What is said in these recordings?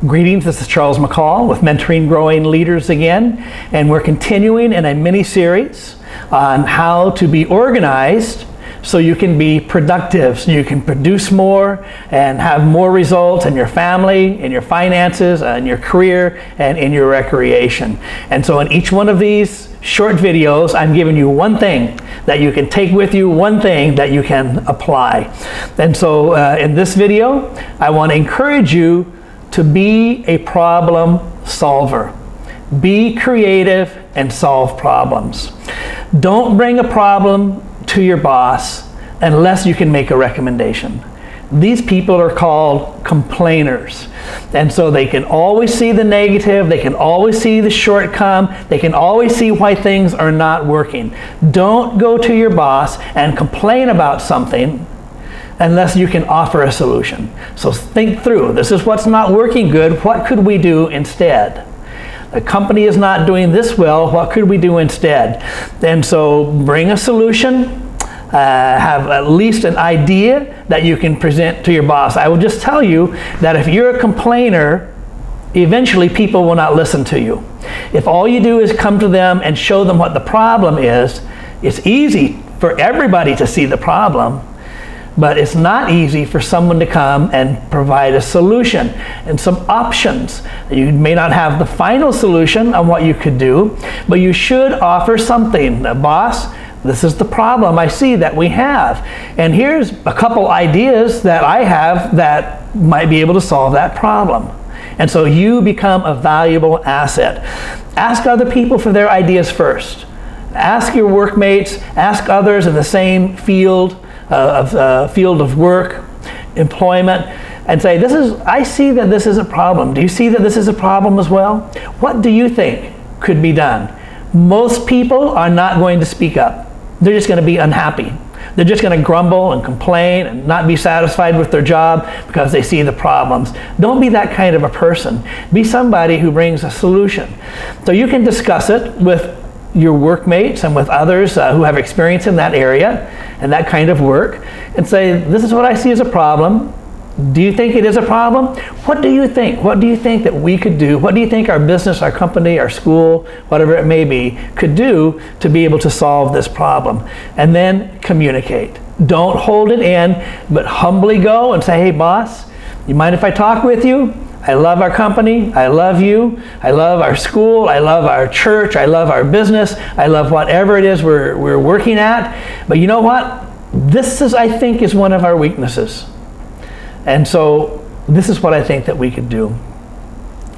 Greetings, this is Charles McCall with Mentoring Growing Leaders again, and we're continuing in a mini-series on how to be organized so you can be productive, so you can produce more and have more results in your family, in your finances, in your career, and in your recreation. And so in each one of these short videos, I'm giving you one thing that you can take with you, one thing that you can apply. And so in this video, I want to encourage you to be a problem solver. Be creative and solve problems. Don't bring a problem to your boss unless you can make a recommendation. These people are called complainers. And so they can always see the negative, they can always see the shortcome, they can always see why things are not working. Don't go to your boss and complain about something unless you can offer a solution. So think through, this is what's not working good, what could we do instead? The company is not doing this well, what could we do instead? And so bring a solution, have at least an idea that you can present to your boss. I will just tell you that if you're a complainer, eventually people will not listen to you. If all you do is come to them and show them what the problem is, it's easy for everybody to see the problem, but it's not easy for someone to come and provide a solution and some options. You may not have the final solution on what you could do, but you should offer something. Boss, this is the problem I see that we have. And here's a couple ideas that I have that might be able to solve that problem. And so you become a valuable asset. Ask other people for their ideas first. Ask your workmates, ask others in the same field of work, employment, and say, I see that this is a problem. Do you see that this is a problem as well? What do you think could be done? Most people are not going to speak up. They're just going to be unhappy. They're just going to grumble and complain and not be satisfied with their job because they see the problems. Don't be that kind of a person. Be somebody who brings a solution. So you can discuss it with your workmates and with others who have experience in that area and that kind of work, and say, this is what I see as a problem. Do you think it is a problem? What do you think? What do you think that we could do? What do you think our business, our company, our school, whatever it may be, could do to be able to solve this problem? And then communicate. Don't hold it in, but humbly go and say, hey boss, you mind if I talk with you? I love our company, I love you, I love our school, I love our church, I love our business, I love whatever it is we're working at. But you know what? This is, I think, is one of our weaknesses. And so this is what I think that we could do.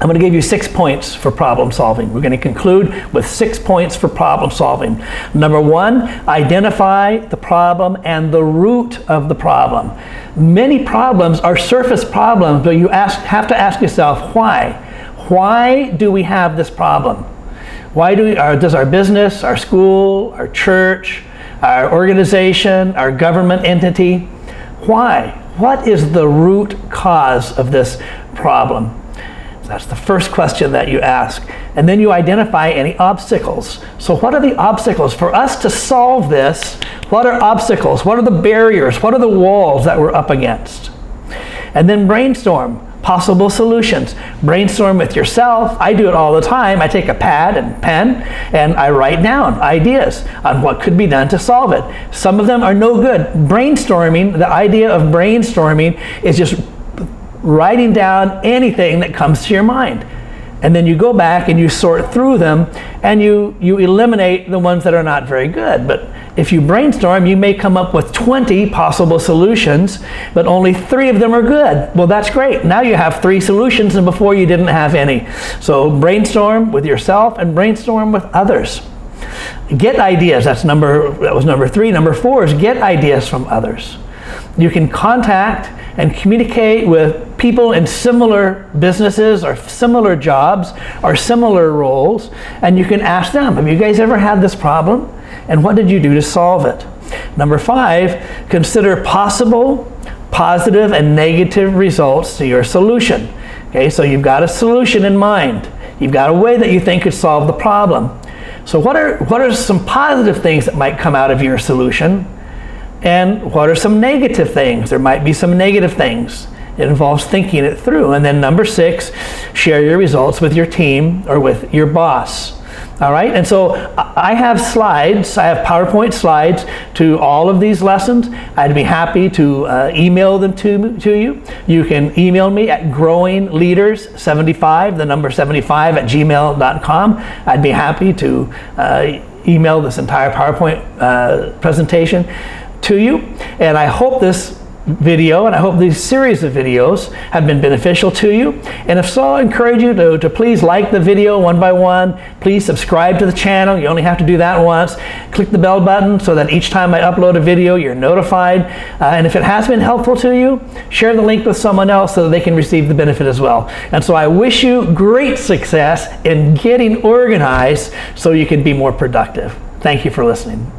I'm going to give you 6 points for problem solving. We're going to conclude with 6 points for problem solving. Number 1, identify the problem and the root of the problem. Many problems are surface problems, but you have to ask yourself, why? Why do we have this problem? Why does our business, our school, our church, our organization, our government entity, why? What is the root cause of this problem? That's the first question that you ask. And then you identify any obstacles. So what are the obstacles? For us to solve this, what are obstacles? What are the barriers? What are the walls that we're up against? And then brainstorm possible solutions. Brainstorm with yourself. I do it all the time. I take a pad and pen and I write down ideas on what could be done to solve it. Some of them are no good. Brainstorming, the idea of brainstorming is just writing down anything that comes to your mind. And then you go back and you sort through them and you eliminate the ones that are not very good. But if you brainstorm, you may come up with 20 possible solutions, but only 3 of them are good. Well, that's great. Now you have 3 solutions, and before you didn't have any. So brainstorm with yourself and brainstorm with others. Get ideas. That was number 3. Number 4 is get ideas from others. You can contact and communicate with people in similar businesses or similar jobs or similar roles, and you can ask them, have you guys ever had this problem? And what did you do to solve it? Number 5, consider possible positive and negative results to your solution. Okay, so you've got a solution in mind. You've got a way that you think could solve the problem. So what are some positive things that might come out of your solution? And what are some negative things? There might be some negative things. It involves thinking it through. And then number 6, share your results with your team or with your boss. All right, and so I have slides, I have PowerPoint slides to all of these lessons. I'd be happy to email them to you. You can email me at growingleaders75, the number 75 at gmail.com. I'd be happy to email this entire PowerPoint presentation to you. And I hope this video, and I hope these series of videos have been beneficial to you. And if so, I encourage you to please like the video one by one. Please subscribe to the channel. You only have to do that once. Click the bell button so that each time I upload a video, you're notified. And if it has been helpful to you, share the link with someone else so that they can receive the benefit as well. And so I wish you great success in getting organized so you can be more productive. Thank you for listening.